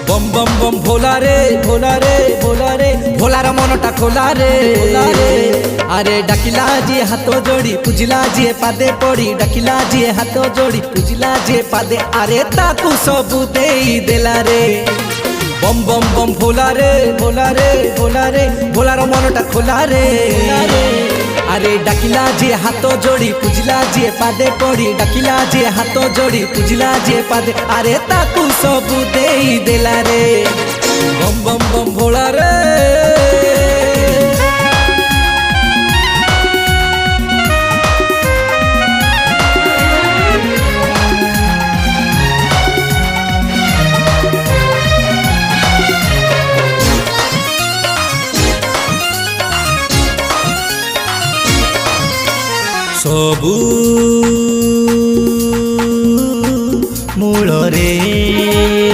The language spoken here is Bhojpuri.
बम बम बम भोला रे भोला रे भोला रे भोलार मनटा खोला रे अरे डाकिला जी हाथ जोड़ी पूजिला जी पादे पड़ी डाकिला जी हाथ जोड़ी पूजिला जी पादे अरे ताकू सबू देई देला रे बम बम बम भोला रे भोला रे भोला रे भोलार मनटा खोला रे अरे डाकिला जी हाथ जोड़ी पूजिला जी पादे पड़ी डाकिला जी हाथ जोड़ी पूजिला जी पादे अरे ताकू सबू देई देला रे बम बम बम भोला रे सबू मूल रे